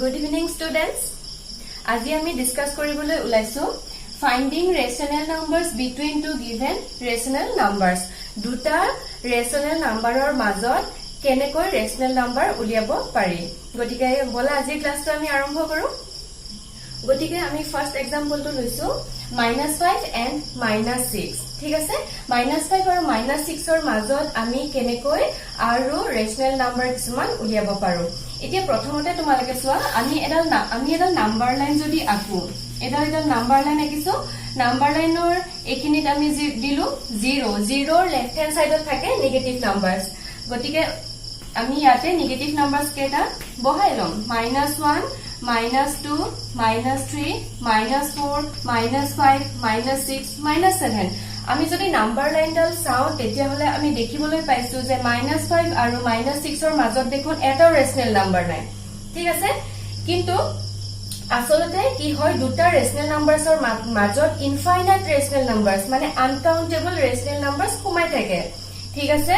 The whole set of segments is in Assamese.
Good evening, students. আজি আমি ডিসকাস কৰিবলৈ ওলাইছো finding rational numbers between two given rational numbers. দুটা rational numberৰ মাজত কেনেকৈ rational number উলিয়াব পাৰি। গতিকে বলা আজি ক্লাসটো আমি আৰম্ভ কৰো। গতিকে আমি ফাৰ্স্ট এক্সাম্পলটো লৈছো -5 and -6 ঠিক আছে। -5 আৰু -6ৰ মাজত আমি কেনেকৈ আৰু ৰেশনাল নাম্বাৰ কিছুমান উলিয়াব পাৰো। এতিয়া প্ৰথমতে তোমালোকে চোৱা আমি এডাল নাম্বাৰ লাইন যদি আকো এডাল নাম্বাৰ লাইন আকিছো। নাম্বাৰ লাইনৰ এখিনিত আমি দিলো 0 লেফট হ্যান্ড সাইডত থাকে নেগেটিভ নাম্বাৰস। গতিকে আমি ইয়াতে নেগেটিভ নাম্বাৰস কেটা বহাই লম -1 -2 -3 -4 -5 -6 -7। আমি যদি নাম্বাৰ লাইনডাল চাও তেতিয়া হলে আমি দেখিবলৈ পাইছো যে -5 আৰু -6ৰ মাজত দেখোন এটা ৰেশনাল নাম্বাৰ নাই ঠিক আছে। কিন্তু আসলতে কি হয় দুটা ৰেশনাল নাম্বাৰসৰ মাজত ইনফাইনাইট ৰেশনাল নাম্বাৰস মানে আনকাউন্টেবল ৰেশনাল নাম্বাৰস সোমাই থাকে ঠিক আছে।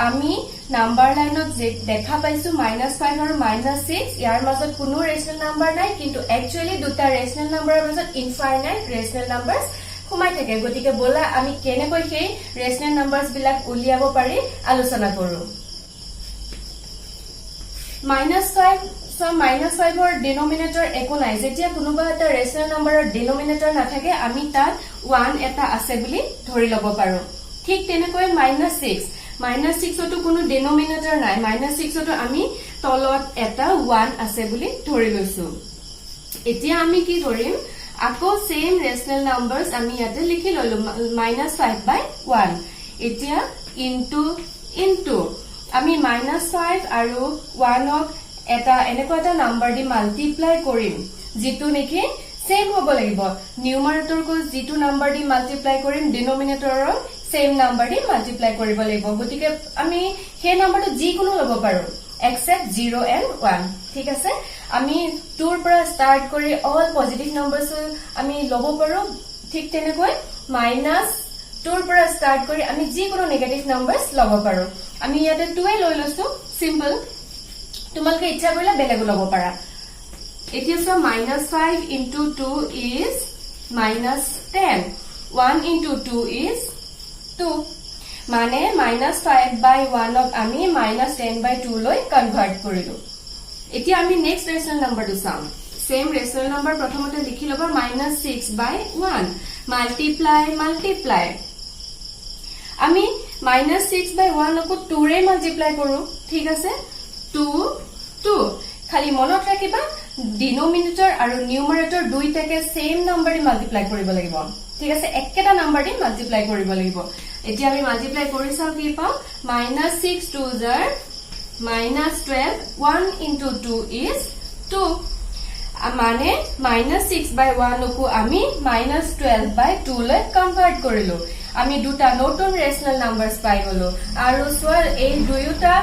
আমি নাম্বাৰ লাইনত দেখা পাইছো -5 আৰু -6 ইয়াৰ মাজত কোনো ৰেশনাল নাম্বাৰ নাই কিন্তু একচুয়ালি দুটা ৰেশনাল নাম্বাৰৰ মাজত ইনফাইনাইট ৰেশনাল নাম্বাৰস সোমাই থাকে। গতিকে বলা আমি কেনেকৈ সেই ৰেশনাল নাম্বাৰস বিলাক উলিয়াব পাৰি আলোচনা কৰো। -5ৰ ডিনোমিনেটৰ একো নাই। যেতিয়া কোনোবা এটা ৰেশনাল নাম্বাৰৰ ডিনোমিনেটৰ নাথাকে আমি তাত 1 এটা আছে বুলি ধৰি লব পাৰো। ঠিক তেনেকৈ -6তো কোনো ডিনোমিনেটৰ নাই। -6তো আমি তলত এটা 1 আছে বুলি ধৰি লৈছো। এতিয়া আমি কি কৰিম আকৌ সেম ৰেশনাল নাম্বাৰস আমি ইয়াতে লিখি ললো -5/1। এতিয়া ইনটু আমি -5 আৰু 1ক এটা এনেকুৱা এটা নাম্বাৰ দি মাল্টিপ্লাই কৰিম যেটো নেকি সেম হ'ব লাগিব। নিউমাৰেটৰক যেটো নাম্বাৰ দি মাল্টিপ্লাই কৰিম ডিনোমিনেটৰৰ সেম নাম্বাৰ দি মাল্টিপ্লাই কৰিব লাগিব। গতিকে আমি সেই নাম্বাৰটো যিকোনো লব পাৰো except 0 and 1 ঠিক আছে। আমি 2ৰ পৰা স্টাৰ্ট কৰি অল পজিটিভ নাম্বাৰস আমি লব পাৰো। ঠিক তেনেকৈ -2ৰ পৰা স্টাৰ্ট কৰি আমি যিকোনো নেগেটিভ নাম্বাৰস লব পাৰো। আমি ইয়াতে 2 লৈ লৈছো সিম্পল। তোমালোকে ইচ্ছা কৰিলে বেলেগো লব পাৰা। এতিয়া so -5 into 2 is -10 1 into 2 is 2 মানে -5/1ক আমি -10/2 লৈ কনভাৰ্ট কৰিলো। এতিয়া আমি নেক্সট ৰেশনাল নাম্বাৰটো চাম। সেম ৰেশনাল নাম্বাৰ প্ৰথমতে লিখি লবা -6/1 মাল্টিপ্লাই আমি -6/1ক 2ৰে মাল্টিপ্লাই কৰো ঠিক আছে। 2 খালি মনত ৰাখিবা ডিনোমিনেটৰ আৰু নিউমাৰেটৰ দুইটাকে সেম নাম্বাৰ দি মাল্টিপ্লাই কৰিব লাগিব ঠিক আছে। একেটা নাম্বাৰ দি মাল্টিপ্লাই কৰিব লাগিব। এতিয়া আমি মাল্টিপ্লাই কৰি চাও কি পাও -6 2s are -12 1 into 2 is 2 মানে -6/1কো আমি -12/2 লৈ কনভাৰ্ট কৰিলো। আমি দুটা নতুন ৰেশনাল নাম্বাৰস পাই গলো। আৰু সোয়াল এই দুয়োটা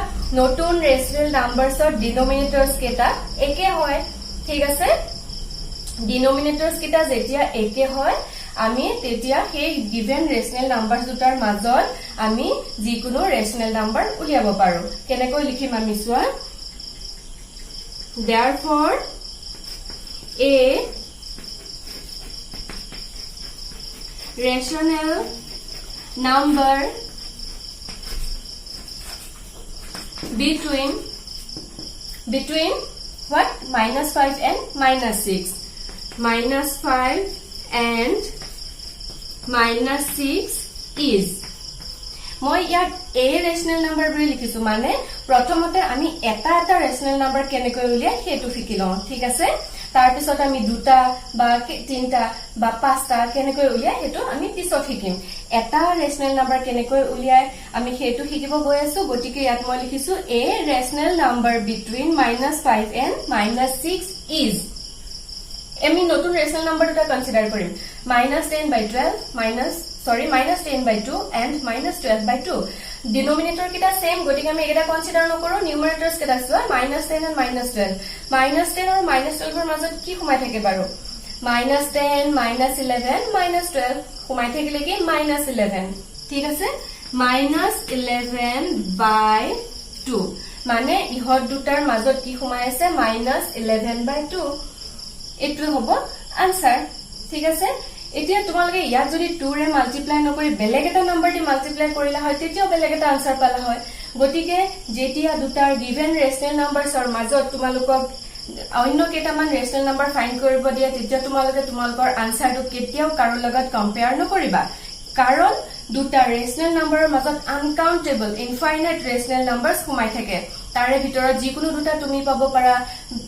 নতুন ৰেশনাল নাম্বাৰসৰ ডিনোমিনেটৰস কেটা একে হয় ঠিক আছে। ডিনোমিনেটৰস কেটা যেতিয়া একে হয় আমি তেতিয়া সেই গিভেন ৰেশনাল নাম্বাৰস দুটাৰ মাজত আমি যিকোনো ৰেশনাল নাম্বাৰ উলিয়াব পাৰো। কেনেকৈ লিখিম আমি সোয়া therefore a rational number between what -5 and -6 -5 and -6 is মই ইয়াত a ৰেশনাল নাম্বাৰ বুলি লিখিছো মানে প্ৰথমতে আমি এটা ৰেশনাল নাম্বাৰ কেনেকৈ উলিয়াই হেতু শিকি লওঁ ঠিক আছে। তাৰ পিছত আমি দুটা বা তিনটা বা পাঁচটা কেনেকৈ উলিয়াই হেতু আমি পিছত শিকিম। এটা ৰেশনাল নাম্বাৰ কেনেকৈ উলিয়াই আমি হেতু শিকিব গৈ আছো। গতিকে ইয়াত মই লিখিছো a ৰেশনাল number between -5 and -6 is আমি নতুন ৰেশনাল নাম্বাৰ দুটা কনসিডাৰ কৰিম -10/2 and -12/2 ডিনোমিনেটৰ কেটা সেম। গতিকে আমি এটা কনসিডাৰ নকৰো। নিউমাৰেটৰস কেটা চোৱা -10 and -12 -10 আৰু -12ৰ মাজত কি সোমাই থাকে বাৰু -10 -11 -12 সোমাই থাকিলে কি -11 ঠিক আছে। -11/2 মানে ইহত দুটাৰ মাজত কি সোমাই আছে -11/2 এটো হ'ব আনসাৰ ঠিক আছে এতিয়া তোমালোকে ইয়াত যদি 2 ৰে মাল্টিপ্লাই নকৰি বেলেগ এটা নাম্বাৰ দি মাল্টিপ্লাই কৰিলা হয় তেতিয়াও বেলেগ এটা আনসাৰ পালা হয় গতিকে যেতিয়া দুটাৰ গিভেন ৰেশনাল নাম্বাৰছৰ মাজত তোমালোকক অন্য কেইটামান ৰেশনাল নাম্বাৰ ফাইন্ড কৰিব দিয়া তেতিয়া তোমালোকৰ আনসাৰটো কেতিয়াও কাৰো লগত কম্পেয়াৰ নকৰিবা কাৰণ দুটা ৰেশনাল নাম্বাৰৰ মাজত আনকাউন্টেবল ইনফাইনাইট ৰেশনাল নাম্বাৰছ সোমাই থাকে তাৰে ভিতৰত যিকোনো দুটা তুমি পাব পাৰা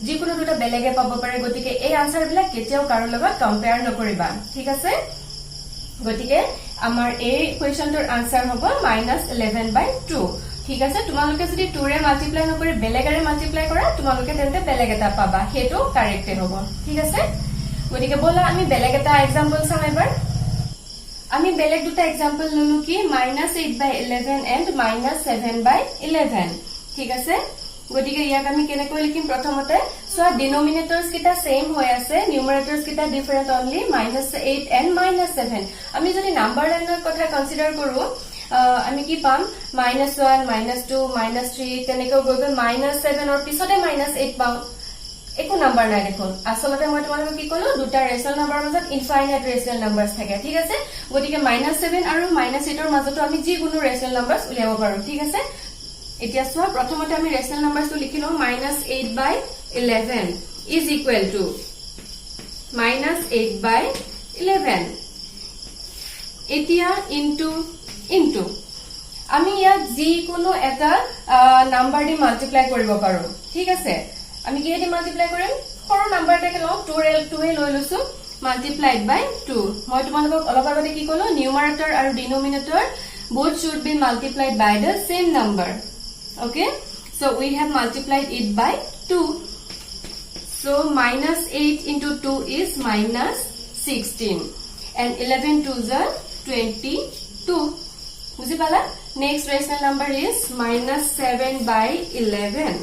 যিকোনো দুটা বেলেগে পাব পাৰে গতিকে এই আনসাৰবিলাক কেতিয়াও কাৰো লগত কম্পেয়াৰ নকৰিবা ঠিক আছে গতিকে আমাৰ এই কোৱেশ্চনটোৰ আনসাৰ হ'ব -11/2 ঠিক আছে তোমালোকে যদি 2 ৰে মাল্টিপ্লাই নকৰি বেলেগৰে মাল্টিপ্লাই কৰা তোমালোকে তেন্তে বেলেগ এটা পাবা হেতু কাৰেক্ট হ'ব ঠিক আছে গতিকে বলা আমি বেলেগ এটা एग्जांपल চাম এবাৰ আমি বেলেগ দুটা एग्जांपल ললো কি -8/11 and -7/11 ঠিক আছে গতিকে ইয়াক আমি কেনেকৈ লিখিম প্ৰথমতে সো ডিনোমিনেটৰস কিটা সেম হৈ আছে নিউমাৰেটৰস কিটা ডিফাৰেন্ট অনলি -8 and -7 আমি যদি নাম্বাৰ লাইনৰ কথা কনসিডাৰ কৰো আমি কি পাম -1 -2 -3 তেনেকৈ গৈ গৈ -7 অৰ পিছতে -8 পাম একো নাম্বাৰ নাই দেখোন আসলতে মই তোমালোকক কি কলো দুটা ৰেশনাল নাম্বাৰৰ মাজত ইনফাইনাইট ৰেশনাল নাম্বাৰছ থাকে ঠিক আছে গতিকে -7 আৰু -8 ৰ মাজতো আমি যিকোনো ৰেশনাল নাম্বাৰছ উলিয়াব পাৰো ঠিক আছে এতিয়া চোৱা প্ৰথমতে আমি ৰেশনাল নাম্বাৰটো লিখিলো -8/11 is equal to -8/11 এতিয়া ইনটু আমি ইয়াত যিকোনো এটা নাম্বাৰ দি মাল্টিপ্লাই কৰিব পাৰো ঠিক আছে আমি কি দি মাল্টিপ্লাই কৰিম সৰু নাম্বাৰ এটাকে লও 2 এ লৈ লৈছো multiplied by 2 মই তোমালোকক অলপ আগতে কি কলো নিউমাৰেটৰ আৰু ডিনোমিনেটৰ both should be multiplied by the same number okay so we have multiplied it by 2 so -8 into 2 is -16 and 11 2s are 22 বুঝি পালা next rational number is -7/11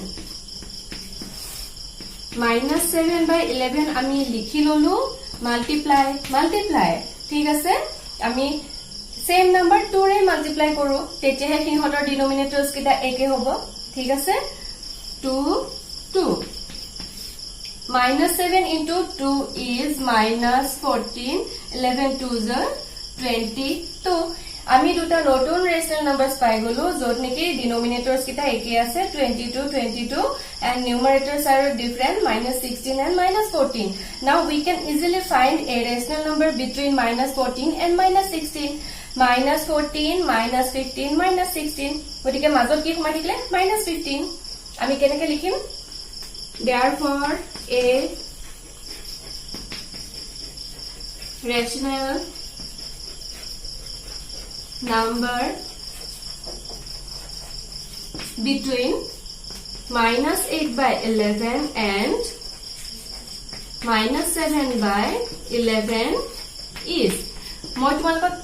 -7/11 আমি লিখি ললো multiply ঠিক আছে আমি সেম নাম্বাৰ 2 ৰে মাল্টিপ্লাই কৰো তেতিয়াহে হিহতৰ ডিনোমিনেটৰস কিটা একে হ'ব ঠিক আছে 2 -7 into 2 is -14 11 2s are 22 আমি দুটা নতুন ৰেশনাল নাম্বাৰস পাই গলো যত নেকি ডিনোমিনেটৰস কিটা একে আছে 22 and numerators are different -16 and -14 now we can easily find a rational number between -14 and -16 -14 -15 -16 গতিকে মাজত কি সোমাই থাকিলে -15 আমি কেনেকৈ লিখিম therefore a rational number between -8/11 and -7/11 is মই তোমালোকক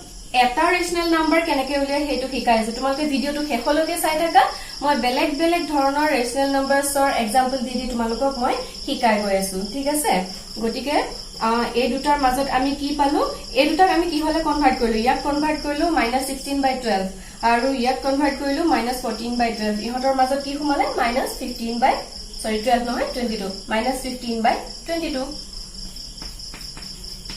এটা ৰেশনাল নাম্বাৰ কেনেকৈ উলিয়াই হেতু শিকাইছো তোমালোকে ভিডিওটো শেষলৈকে চাই থাকা মই বেলেগ বেলেগ ধৰণৰ ৰেশনাল নাম্বাৰছৰ एग्जांपल দি তোমালোকক মই শিকাই গৈ আছো ঠিক আছে গতিকে এই দুটাৰ মাজত আমি কি পালো এই দুটাক আমি কি হলে কনভাৰ্ট কৰিলো ইয়াক কনভাৰ্ট কৰিলো -16/12 আৰু ইয়াক কনভাৰ্ট কৰিলো -14/12 ইহতৰ মাজত কি সোমালে -12 নহয় 22 -15/22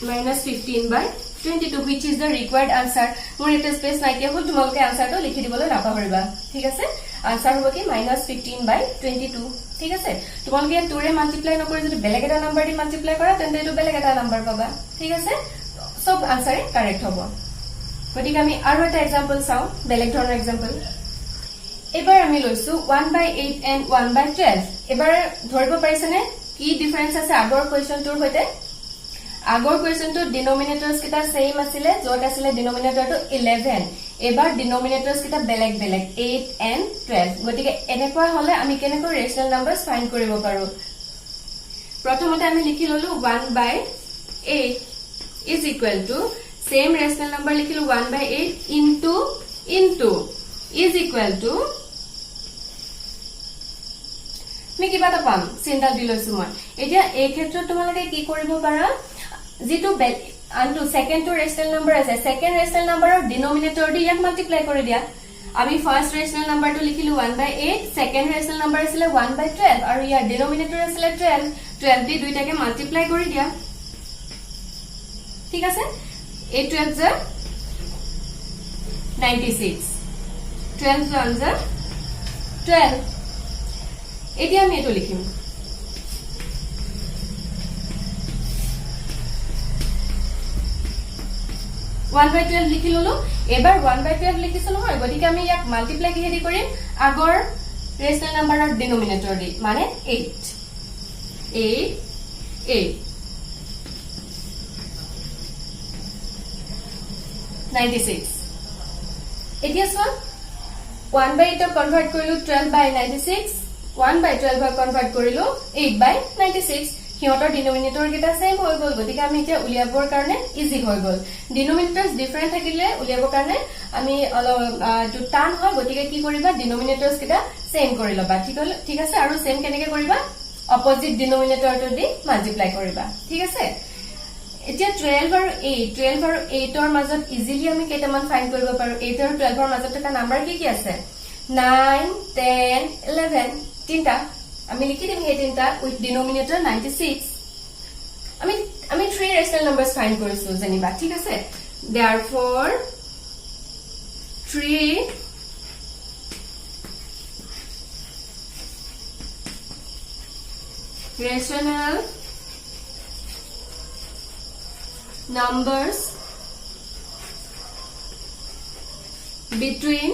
-15/22 which is the required answer মোৰ এটা স্পেস নাইকিয়া হল তোমালোকে আনসাৰটো লিখি দিবলৈ নাপাহৰিবা ঠিক আছে আনসাৰ হ'ব কি -15/22 ঠিক আছে তোমালোকে 2 ৰে মাল্টিপ্লাই নকৰি যদি বেলেগ এটা নাম্বাৰ দি মাল্টিপ্লাই কৰা তেন্তে এটো বেলেগ এটা নাম্বাৰ পাবা ঠিক আছে সব আনসাৰে কাৰেক্ট হ'ব গতিকে আমি আৰু এটা एग्जांपल চাও বেলেগ ধৰণৰ एग्जांपल এবাৰ আমি লৈছো 1/8 and 1/12 এবাৰ ধৰিব পাৰিছানে কি ডিফাৰেন্স আছে আগৰ কোৱেশ্চনটোৰ হৈতে আগৰ কোৱেশ্চনটো ডিনোমিনেটৰস কিটা সেম আছিল যত আছিল ডিনোমিনেটৰটো 11 এবাৰ ডিনোমিনেটৰস কিটা বেলেগ বেলেগ 8 and 12 গতিকে এনেকুৱা হলে আমি কেনেকৈ ৰেশনাল নাম্বাৰস ফাইন্ড কৰিব পাৰো প্ৰথমতে আমি লিখি ললো 1/8 is equal to same rational number লিখিলো 1/8 into is equal to আমি কিবা এটা পাম চিন্তা দি লৈছো মই এতিয়া এই ক্ষেত্ৰত তোমালোকে কি কৰিব পাৰা যেটো আনটো সেকেন্ড টু ৰেশনাল নাম্বাৰ আছে সেকেন্ড ৰেশনাল নাম্বাৰৰ ডিনোমিনেটৰ দি ইয়াক মাল্টিপ্লাই কৰি দিয়া আমি ফাৰ্স্ট ৰেশনাল নাম্বাৰটো লিখিলো 1/8 সেকেন্ড ৰেশনাল নাম্বাৰ আছিল 1/12 আৰু ইয়াৰ ডিনোমিনেটৰ আছিল 12 12 দি দুইটাকে মাল্টিপ্লাই কৰি দিয়া ঠিক আছে 8 12 জ 96 12 1 জ 12 এতিয়া আমি এটো লিখিম 1/12 লিখি ললো এবাৰ 1/12 লিখিছো নহয় গতিকে আমি ইয়াক মাল্টিপ্লাই কিহেদি কৰিম আগৰ ৰেশনাল নাম্বাৰৰ ডিনোমিনেটৰ দি মানে 8 96 এতিয়া চোৱা 1/8 কনভাৰ্ট কৰিলো 12/96 1/12 কনভাৰ্ট কৰিলো 8/96 হিয়তৰ ডিনোমিনেটৰ গিটা সেম হৈ গল গতিকে আমি এতিয়া উলিয়াবৰ কাৰণে ইজি হৈ গল ডিনোমিনেটৰস ডিফাৰেন্ট থাকিলে উলিয়াবৰ কাৰণে আমি টান হয় গতিকে কি কৰিবা ডিনোমিনেটৰস গিটা সেম কৰি লবা ঠিক আছে আৰু সেম কেনেকৈ কৰিবা অপোজিট ডিনোমিনেটৰটো দি মাল্টিপ্লাই কৰিবা ঠিক আছে এতিয়া 12 আৰু 8 ৰ মাজত ইজিলি আমি কেইটামান ফাইন্ড কৰিব পাৰো 8 আৰু 12 ৰ মাজত থকা নাম্বাৰ কি আছে 9 10 11 তিনটা আমি লিখি দিম এই তিনটা উইথ ডিনোমিনেটৰ 96 আমি 3 ৰেশনাল নাম্বাৰস ফাইন্ড কৰিছো জানিবা ঠিক আছে therefore 3 rational numbers between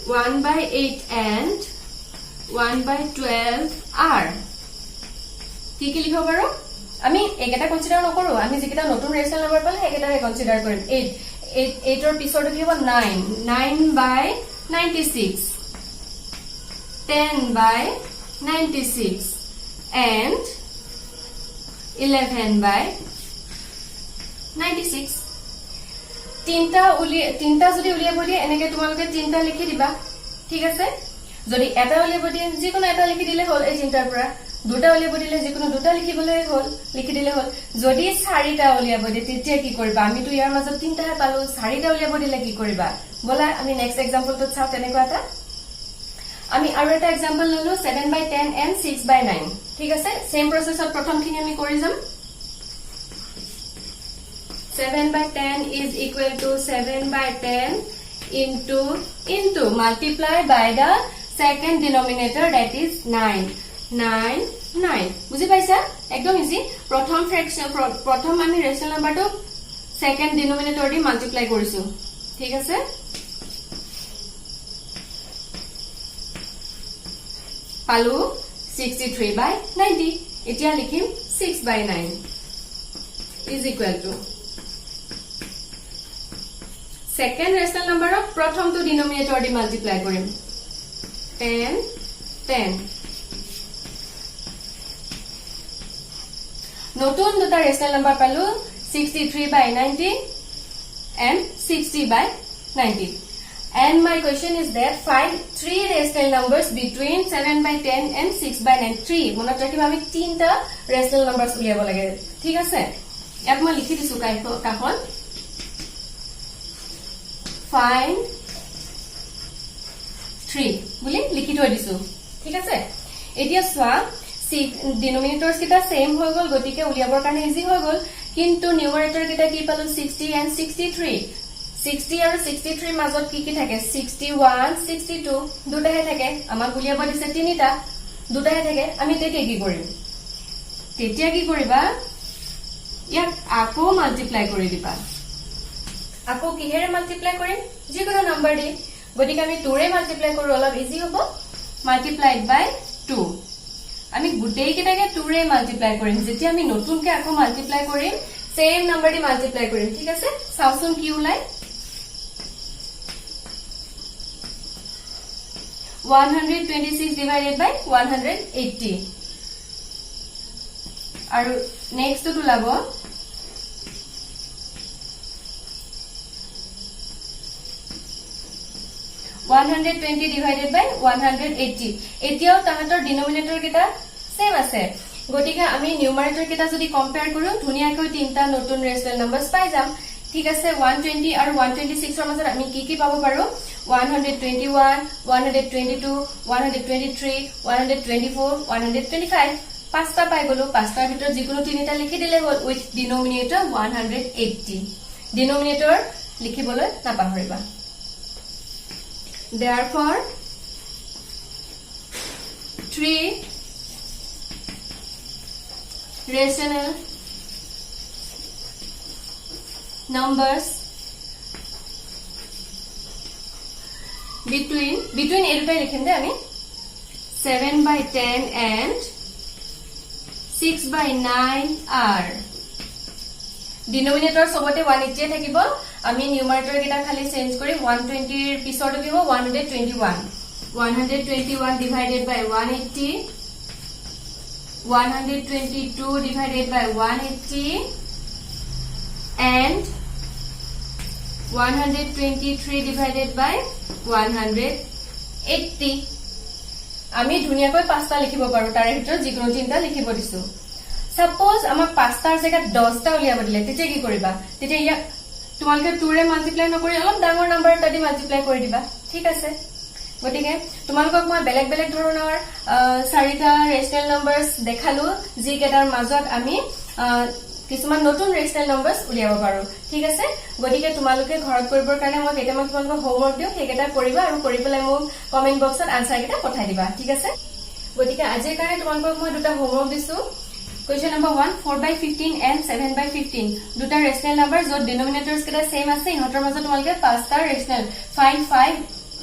1/8 and 1/12 are কি লিখব পাৰো আমি একেটা কনসিডাৰ নকৰো আমি যেকেটা নতুন ৰেশনাল নাম্বাৰ পালে একেটাহে কনসিডাৰ কৰিম 8 ৰ পিছৰটো কি হ'ব 9/96 10/96 and 11/96 তিনটা যদি উলিয়াব দিয়ে এনেকে তোমালোকে তিনটা লিখি দিবা ঠিক আছে যদি এটা উলিয়াব দিয়ে যিকোনো এটা লিখি দিলে হল এই তিনটাৰ পৰা দুটা উলিয়াব দিলে যিকোনো দুটা লিখি দিলে হল যদি চাৰিটা উলিয়াব দিয়ে তেতিয়া কি কৰিবা আমি তো ইয়াৰ মাজত তিনটাহে পালো চাৰিটা উলিয়াব দিলে কি কৰিবা বলা আমি নেক্সট এক্সাম্পলটো চাও তেনেকুৱা এটা আমি আৰু এটা এক্সাম্পল ললো 7/10 and 6/9 ঠিক আছে সেম প্ৰসেছত প্ৰথমখিনি আমি কৰি যাম 7/10 is equal to 7/10 into multiply by the second denominator that is 9 বুজি পাইছা একদম ইজি প্ৰথম ফ্ৰেকশন প্ৰথম আমি ৰেশনাল নাম্বাৰটো সেকেন্ড ডিনোমিনেটৰ দি মাল্টিপ্লাই কৰিছো ঠিক আছে পালো 63/90 এতিয়া লিখিম 6/9 is equal to সেকেন্ড ৰেশনাল নাম্বাৰক প্ৰথমটো ডিনোমিনেটৰ দি মাল্টিপ্লাই কৰিম 10 নতুন দুটা ৰেশনাল নাম্বাৰ পালো 63/90 and 60/90 and my question is that find 3 rational numbers between 7/10 and 6/9 3 মনত ৰাখিবা আমি তিনটা ৰেশনাল নাম্বাৰস উলিয়াব লাগে ঠিক আছে ইয়াত মই লিখি দিছো কাখন find 3 বুলি লিখি থৈ দিছো ঠিক আছে এতিয়া সোৱা ডিনোমিনেটৰস কিটা সেম হৈ গল গতিকে উলিয়াবৰ কাৰণে ইজি হৈ গল কিন্তু নিউমাৰেটৰ কিটা কি পালো 60 and 63 60 আৰু 63 মাজত কি থাকে 61 62 দুটাহে থাকে আমাক উলিয়াব দিছে তিনিটা দুটাহে থাকে আমি তেতিয়া কি কৰিবা ইয়াক আকৌ মাল্টিপ্লাই কৰি দিবা আকৌ কিহেৰে মাল্টিপ্লাই কৰিম যিকোনো নাম্বাৰ দি গতিকে আমি 2 ৰে মাল্টিপ্লাই কৰো অলপ ইজি হ'ব মাল্টিপ্লাইড বাই 2 আমি গুটেই কিটাকে 2 ৰে মাল্টিপ্লাই কৰিম যেতিয়া আমি নতুনকে আকৌ মাল্টিপ্লাই কৰিম সেম নাম্বাৰ দি মাল্টিপ্লাই কৰিম ঠিক আছে চাওচোন কি ওলাই 126 divided by 180 আৰু নেক্সট টু লাব 120 divided by 180 এতিয়াও তাহাতৰ ডিনোমিনেটৰ কিটা সেম আছে গতিকে আমি নিউমাৰেটৰ কিটা যদি কম্পেয়াৰ কৰো ধুনিয়াকৈ তিনটা নতুন ৰেশনাল নাম্বাৰস পাই যাম ঠিক আছে 120 আৰু 126 ৰ মাজত আমি কি পাব পাৰো 121 122 123 124 125 পাঁচটা পাই গলো পাঁচটাৰ ভিতৰত যিকোনো তিনিটা লিখি দিলে হ'ল উইথ ডিনোমিনেটৰ 180 ডিনোমিনেটৰ লিখিবলৈ নাপাহৰিবা therefore 3 rational numbers between এই দুটাই লিখিম দে আমি 7/10 and 6/9 are denominator সবতে 180 থাকিব আমি নিউমাৰেটৰ কেটা খালি চেঞ্জ কৰি 120 ৰ পিছৰ দিব 121 divided by 180 122 divided by 180 and 123 divided by 180 আমি ধুনিয়াকৈ পাঁচটা লিখিব পাৰো তাৰে ভিতৰত যিকোনো তিনটা লিখিব দিছো সাপোজ আমাক পাঁচটাৰ জায়গাত 10টা উলিয়াব দিলে তেতিয়া কি কৰিবা তেতিয়া ইয়া তোমালকে 2 ৰে মাল্টিপ্লাই নকৰি অলপ ডাঙৰ নাম্বাৰ এটা দি মাল্টিপ্লাই কৰি দিবা ঠিক আছে গটিকে তোমালকক মই বেলেগ বেলেগ ধৰণৰ চাৰিটা ৰেশনাল নাম্বাৰস দেখালো যি কেটাৰ মাজত আমি কিছুমান নতুন ৰেশনাল নাম্বাৰস উলিয়াব পাৰো ঠিক আছে গটিকে তোমালোকে ঘৰত কৰিবৰ কাৰণে মই কেটামান তোমালোকক হোমৱৰ্ক দিও সেইকেটা কৰিবা আৰু কৰি পেলাই মোক কমেন্ট বক্সত আনসাৰ কেটা পঠাই দিবা ঠিক আছে গটিকে আজিৰ কাৰণে তোমালোকক মই দুটা হোমৱৰ্ক দিছো Question number 1 4/15 and 7/15 দুটা ৰেশনাল নাম্বাৰ যত ডিনোমিনেটৰস কেটা সেম আছে ইহতৰ মাজত তোমালোকে পাঁচটা ৰেশনাল find 5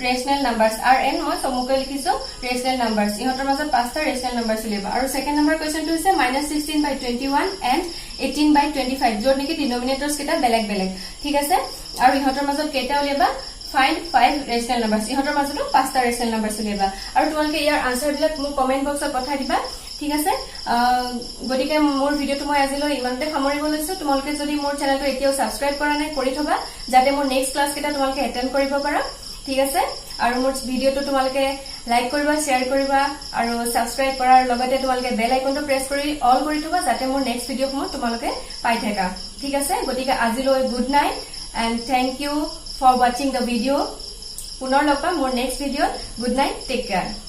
rational numbers rn মই সমুকে লিখিছো rational numbers ইহতৰ মাজত পাঁচটা rational numbers উলিয়াবা আৰু সেকেন্ড নম্বৰ কোৱেশ্চনটো হৈছে -16/21 and 18/25 যত নেকি ডিনোমিনেটৰস কেটা বেলেগ বেলেগ ঠিক আছে আৰু ইহতৰ মাজত কেটা উলিয়াবা find 5 rational numbers ইহতৰ মাজত পাঁচটা rational numbers উলিয়াবা আৰু তোমালোকে ইয়াৰ আনসাৰ বিলাক মোক কমেন্ট বক্সত পঠাই দিবা ঠিক আছে গটিকে মোৰ ভিডিওটো মই আজিলৈ ইমানতে সামৰিব লৈছো তোমালোকে যদি মোৰ চেনেলটো এতিয়াও সাবস্ক্ৰাইব কৰা নাই কৰি থবা যাতে মোৰ নেক্সট ক্লাছ কেটা তোমালোকে এটেন্ড কৰিব পাৰা ঠিক আছে আৰু মোৰ ভিডিওটো তোমালোকে লাইক কৰিবা শেয়াৰ কৰিবা আৰু সাবস্ক্ৰাইব কৰাৰ লগতে তোমালোকে বেল আইকনটো প্ৰেছ কৰি অল কৰি থবা যাতে মোৰ নেক্সট ভিডিওসমূহ তোমালোকে পাই থাকা ঠিক আছে গটিকে আজিলৈ good night and thank you for watching the video পুনৰ লগ পাম মোৰ নেক্সট ভিডিওত গুড নাইট টেক কেয়াৰ